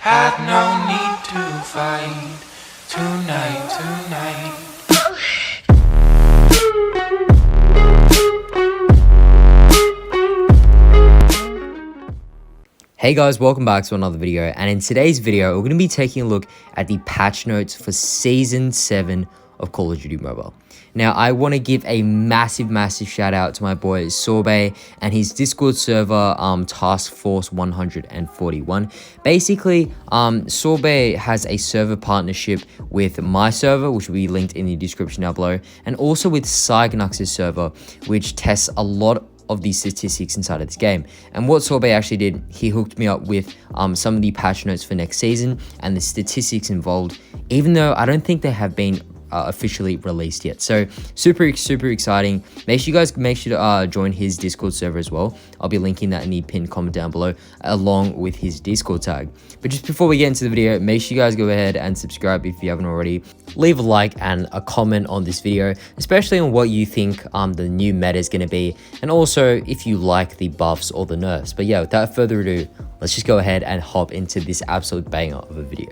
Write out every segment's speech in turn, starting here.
Had no need to fight tonight. Hey guys, welcome back to another video, and in today's video we're going to be taking a look at the patch notes for Season 7 of Call of Duty Mobile. Now, I want to give a massive shout out to my boy Sorbet and his Discord server, Task Force 141. Basically, Sorbet has a server partnership with my server, which will be linked in the description down below, and also with Sychron's server, which tests a lot of these statistics inside of this game. And what Sorbet actually did, he hooked me up with some of the patch notes for next season and the statistics involved, even though I don't think they have been officially released yet. So super exciting. Make sure to join his Discord server as well. I'll be linking that in the pinned comment down below along with his Discord tag. But just before we get into the video, make sure you guys go ahead and subscribe if you haven't already. Leave a like and a comment on this video, especially on what you think the new meta is going to be, and also if you like the buffs or the nerfs. But yeah, without further ado, let's just go ahead and hop into this absolute banger of a video.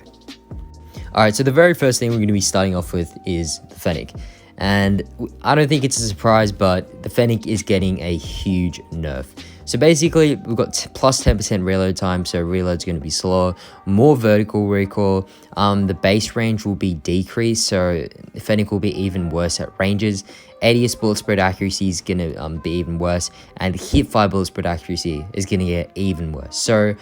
Alright, so the very first thing we're going to be starting off with is the Fennec. And I don't think it's a surprise, but the Fennec is getting a huge nerf. So basically, we've got plus 10% reload time, so reload's going to be slower, more vertical recoil, the base range will be decreased, so the Fennec will be even worse at ranges, ADS bullet spread accuracy is going to be even worse, and hip-fire bullet spread accuracy is going to get even worse. So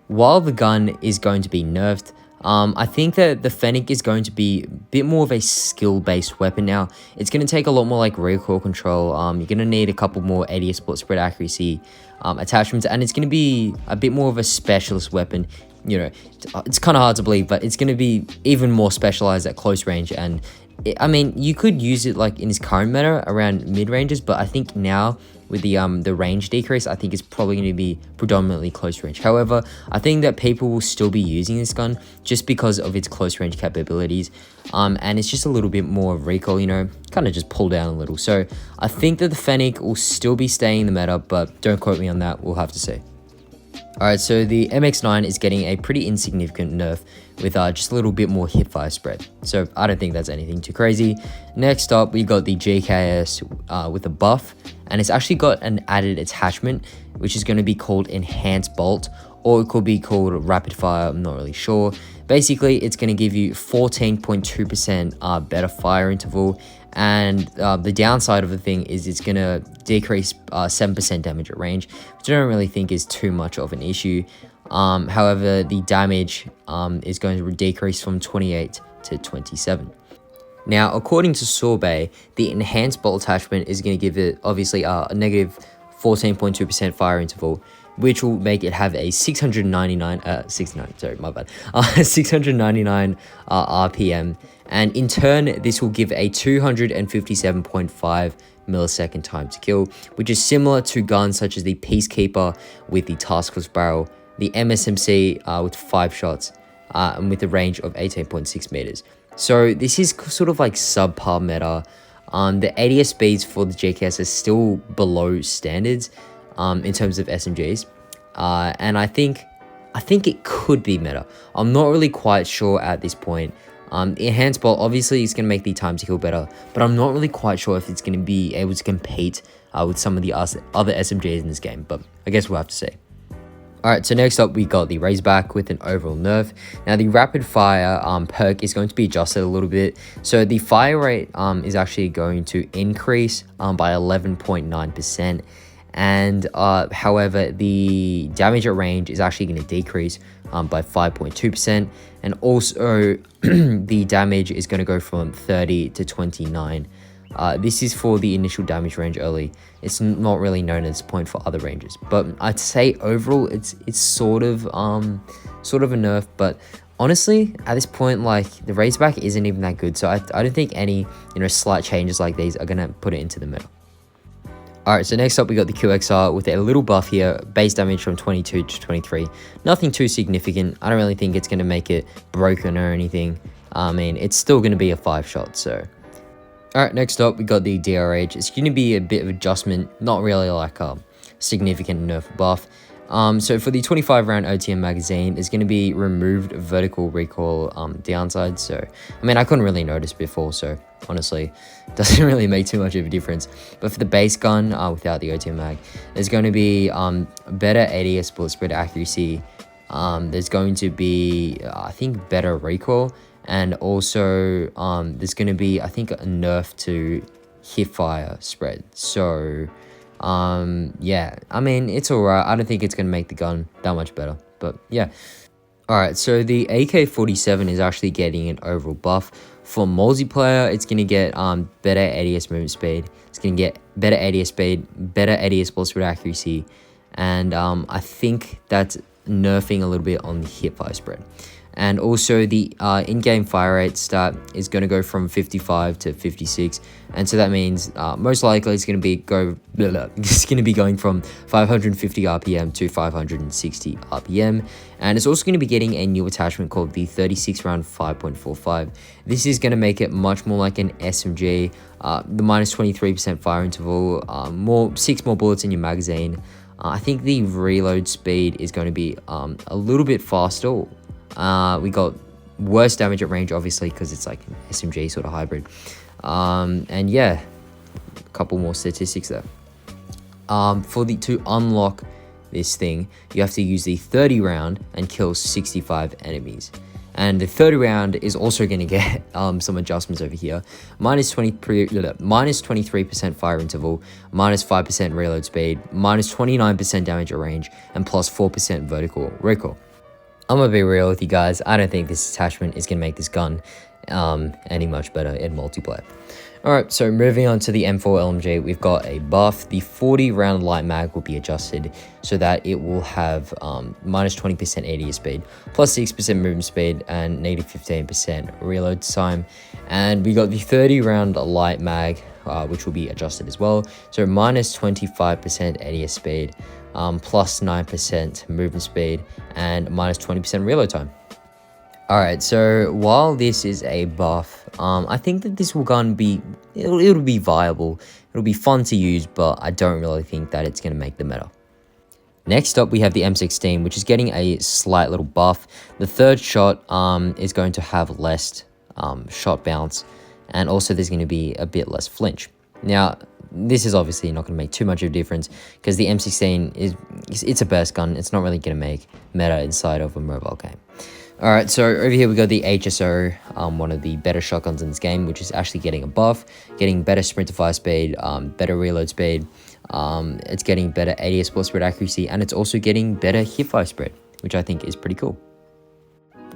while the gun is going to be nerfed, I think that the Fennec is going to be a bit more of a skill-based weapon now. It's going to take a lot more like recoil control. You're going to need a couple more ADS bullet spread accuracy attachments, and it's going to be a bit more of a specialist weapon. You know, it's kind of hard to believe, but it's going to be even more specialized at close range. And I mean, you could use it like in his current meta around mid ranges, but I think now with the range decrease, I think it's probably going to be predominantly close range. However, I think that people will still be using this gun just because of its close range capabilities, and it's just a little bit more recoil, you know, kind of just pull down a little. So I think that the Fennec will still be staying in the meta, but don't quote me on that, we'll have to see. Alright, so the MX9 is getting a pretty insignificant nerf with just a little bit more hipfire spread. So I don't think that's anything too crazy. Next up, we got the JKS with a buff, and it's actually got an added attachment, which is going to be called Enhanced Bolt, or it could be called Rapid Fire, I'm not really sure. Basically, it's going to give you 14.2% better fire interval, and the downside of the thing is it's going to decrease 7% damage at range, which I don't really think is too much of an issue. However, the damage is going to decrease from 28 to 27. Now, according to Sorbet, the Enhanced Bolt attachment is going to give it obviously a negative 14.2% fire interval, which will make it have a 699 RPM, and in turn this will give a 257.5 millisecond time to kill, which is similar to guns such as the Peacekeeper with the Task Force barrel, the MSMC with 5 shots, and with a range of 18.6 meters. So this is sort of like subpar meta. The ADS speeds for the JKS are still below standards in terms of SMGs, and I think it could be meta. I'm not really quite sure at this point. The Enhanced Bolt obviously is going to make the time to kill better, but I'm not really quite sure if it's going to be able to compete with some of the other SMGs in this game, but I guess we'll have to see. Alright, so next up we got the Razorback with an overall nerf. Now the rapid fire perk is going to be adjusted a little bit. So the fire rate is actually going to increase by 11.9%. And however, the damage at range is actually going to decrease by 5.2%. And also the damage is going to go from 30 to 29. This is for the initial damage range early. It's not really known at this point for other ranges, but I'd say overall it's sort of a nerf. But honestly, at this point, like, the Razorback isn't even that good, so I don't think any slight changes like these are gonna put it into the middle. Alright, so next up we got the QXR with a little buff here, base damage from 22 to 23. Nothing too significant. I don't really think it's gonna make it broken or anything. I mean, it's still gonna be a 5-shot, so. Alright, next up we got the DRH. It's gonna be a bit of adjustment, not really like a significant nerf buff. So for the 25 round OTM magazine, there's going to be removed vertical recoil downside. So, I mean, I couldn't really notice before, so honestly, doesn't really make too much of a difference. But for the base gun, without the OTM mag, there's going to be better ADS bullet spread accuracy. There's going to be, I think, better recoil. And also, there's going to be, I think, a nerf to hip fire spread. So, yeah, I mean, it's alright. I don't think it's going to make the gun that much better, but yeah. Alright, so the AK-47 is actually getting an overall buff. For multiplayer, it's going to get better ADS movement speed. It's going to get better ADS speed, better ADS bullet spread accuracy, and I think that's nerfing a little bit on the hip fire spread. And also the in-game fire rate stat is going to go from 55 to 56, and so that means most likely it's going to be going from 550 RPM to 560 RPM, and it's also going to be getting a new attachment called the 36 round 5.45. This is going to make it much more like an SMG. The minus 23% fire interval, 6 more bullets in your magazine. I think the reload speed is going to be a little bit faster. We got worse damage at range, obviously, because it's like an SMG sort of hybrid. And yeah, a couple more statistics there. To unlock this thing, you have to use the 30 round and kill 65 enemies. And the 30 round is also going to get some adjustments over here. Minus 23% fire interval, minus 5% reload speed, minus 29% damage at range, and plus 4% vertical recoil. I'm gonna be real with you guys, I don't think this attachment is gonna make this gun any much better in multiplayer. Alright, so moving on to the M4 LMG, we've got a buff. The 40 round light mag will be adjusted so that it will have minus 20% ADS speed, plus 6% movement speed, and negative 15% reload time. And we got the 30 round light mag, which will be adjusted as well. So minus 25% ADS speed, plus 9% movement speed, and minus 20% reload time. Alright, so while this is a buff, I think that this gun it'll be viable. It'll be fun to use, but I don't really think that it's going to make the meta. Next up, we have the M16, which is getting a slight little buff. The third shot is going to have less shot bounce, and also there's going to be a bit less flinch. Now, this is obviously not going to make too much of a difference because the M16 it's a burst gun. It's not really going to make meta inside of a mobile game. Alright, so over here we got the HSO, one of the better shotguns in this game, which is actually getting a buff, getting better sprint to fire speed, better reload speed, it's getting better ADS bullet spread accuracy, and it's also getting better hip fire spread, which I think is pretty cool.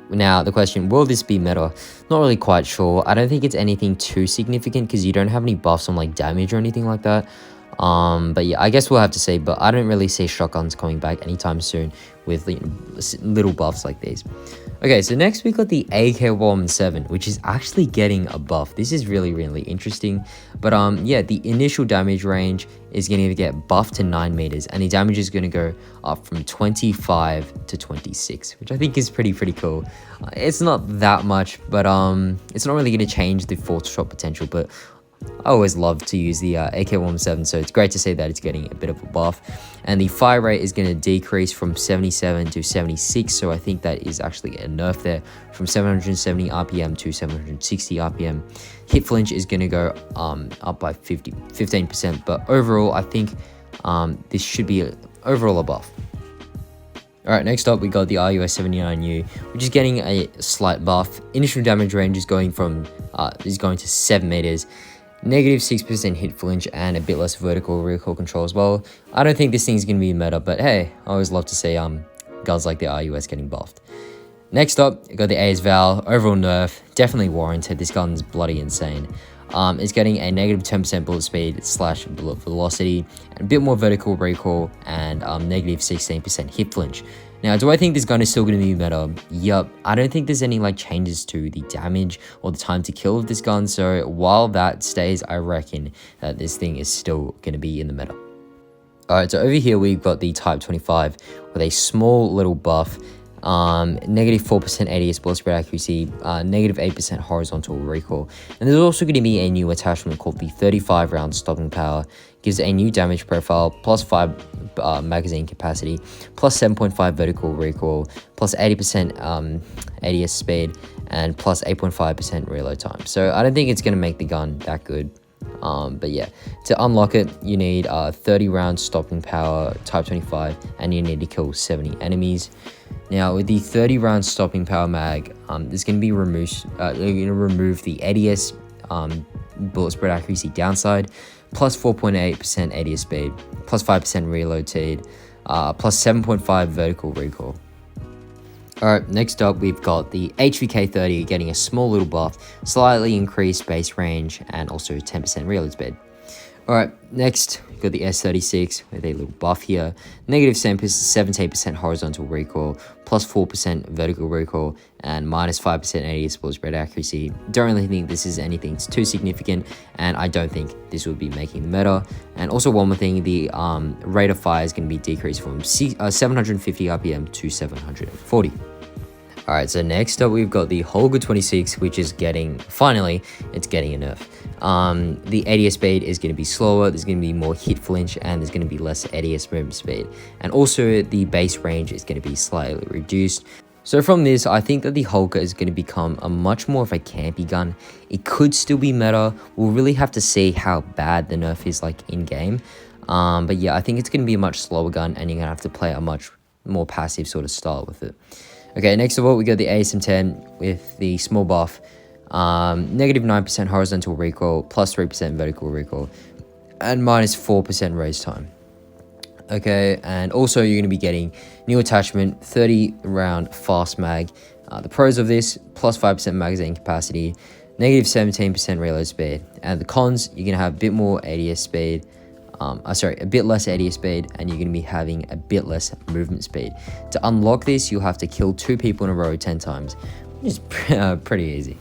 Now, the question, will this be meta? Not really quite sure. I don't think it's anything too significant because you don't have any buffs on like damage or anything like that. But yeah, I guess we'll have to see, but I don't really see shotguns coming back anytime soon with little buffs like these. Okay, so next we got the AK-47, which is actually getting a buff. This is really, really interesting. But yeah, the initial damage range is going to get buffed to 9 meters, and the damage is going to go up from 25 to 26, which I think is pretty cool. It's not that much, but it's not really going to change the 4th shot potential, but I always love to use the AK-47, so it's great to see that it's getting a bit of a buff. And the fire rate is going to decrease from 77 to 76, so I think that is actually a nerf there, from 770 RPM to 760 RPM. Hit flinch is going to go up by 15%, but overall, I think this should be overall a buff. Alright, next up we got the RUS-79U, which is getting a slight buff. Initial damage range is going to 7 meters. Negative 6% hit flinch and a bit less vertical recoil control as well. I don't think this thing's going to be meta, but hey, I always love to see guns like the RUS getting buffed. Next up, we got the AS Val, overall nerf, definitely warranted. This gun's bloody insane. It's getting a negative 10% bullet speed / bullet velocity, and a bit more vertical recoil, and negative 16% hit flinch. Now, do I think this gun is still going to be meta? Yup. I don't think there's any changes to the damage or the time to kill of this gun, so while that stays, I reckon that this thing is still going to be in the meta. Alright, so over here we've got the Type 25 with a small little buff. negative 4% ADS bullet spread accuracy, negative 8% horizontal recoil. And there's also going to be a new attachment called the 35 round stopping power. Gives a new damage profile, plus 5 magazine capacity, plus 7.5 vertical recoil, plus 80% ADS speed, and plus 8.5% reload time. So I don't think it's going to make the gun that good. But yeah, to unlock it, you need 30 round stopping power, type 25, and you need to kill 70 enemies. Now with the 30 round stopping power mag, there's going to be remove the ADS bullet spread accuracy downside, plus 4.8% ADS speed, plus 5% reload speed, plus 7.5 vertical recoil. Alright, next up we've got the HVK30 getting a small little buff, slightly increased base range, and also 10% reload speed. Alright, next we've got the S36 with a little buff here, negative 17% horizontal recoil, plus 4% vertical recoil, and minus 5% ADS bullet spread accuracy. Don't really think this is anything too significant, and I don't think this will be making the meta. And also one more thing, the rate of fire is going to be decreased from 750 RPM to 740. Alright, so next up we've got the Holger 26, which is finally getting a nerf. The ADS speed is going to be slower, there's going to be more hit flinch, and there's going to be less ADS movement speed. And also the base range is going to be slightly reduced. So from this, I think that the Holger is going to become a much more of a campy gun. It could still be meta. We'll really have to see how bad the nerf is like in game. But yeah, I think it's going to be a much slower gun, and you're going to have to play a much more passive sort of style with it. Okay, next of all, we got the ASM-10 with the small buff, negative 9% horizontal recoil, plus 3% vertical recoil, and minus 4% raise time. Okay, and also you're going to be getting new attachment, 30 round fast mag. The pros of this, plus 5% magazine capacity, negative 17% reload speed. And the cons, you're going to have a bit more ADS speed, a bit less ADS speed, and you're going to be having a bit less movement speed. To unlock this, you'll have to kill 2 people in a row 10 times, which is pretty easy.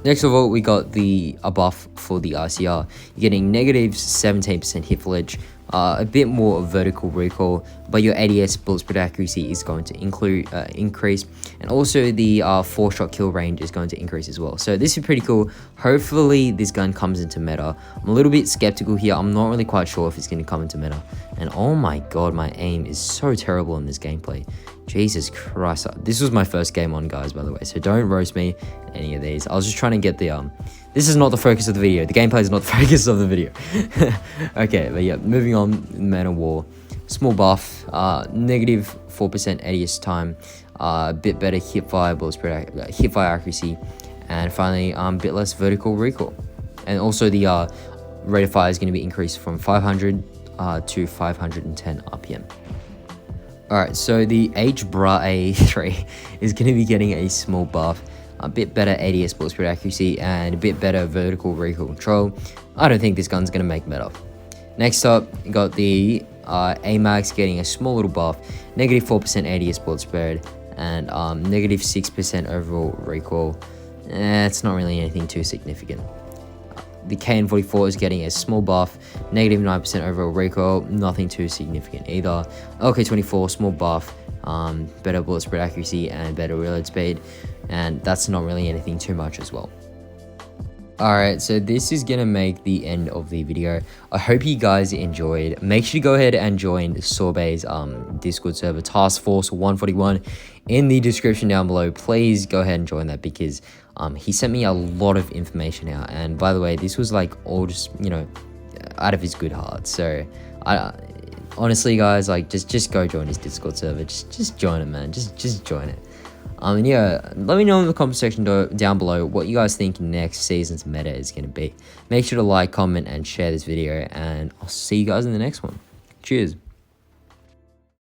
Next of all, we got a buff for the ICR. You're getting negative 17% hit flinch, a bit more vertical recoil, but your ADS bullet spread accuracy is going to increase, and also the 4-shot kill range is going to increase as well. So this is pretty cool. Hopefully this gun comes into meta. I'm a little bit skeptical here. I'm not really quite sure if it's going to come into meta. And oh my god, my aim is so terrible in this gameplay. Jesus Christ. This was my first game on, guys, by the way, so don't roast me in any of these. I was just trying to get the this is not the focus of the video. The gameplay is not the focus of the video. Okay, but yeah, moving on. Man of War, small buff, negative 4% ADS time, a bit better hip fire accuracy, and finally a bit less vertical recoil. And also the rate of fire is going to be increased from 500 to 510 RPM. Alright, so the HBRA A3 is going to be getting a small buff, a bit better ADS bullet spread accuracy, and a bit better vertical recoil control. I don't think this gun's going to make meta. Next up, you got the AMAX getting a small little buff, negative 4% ADS bullet spread, and negative 6% overall recoil. It's not really anything too significant. The KN44 is getting a small buff, negative 9% overall recoil, nothing too significant either. LK24, small buff, better bullet spread accuracy, and better reload speed, and that's not really anything too much as well. Alright, so this is gonna make the end of the video. I hope you guys enjoyed. Make sure to go ahead and join Sorbet's Discord server, Task Force 141, in the description down below. Please go ahead and join that, because he sent me a lot of information out. And by the way, this was like all just, out of his good heart. So honestly, guys, like just go join his Discord server. Just join it, man. Just join it. And yeah, let me know in the comment section down below what you guys think next season's meta is going to be. Make sure to like, comment, and share this video, and I'll see you guys in the next one. Cheers.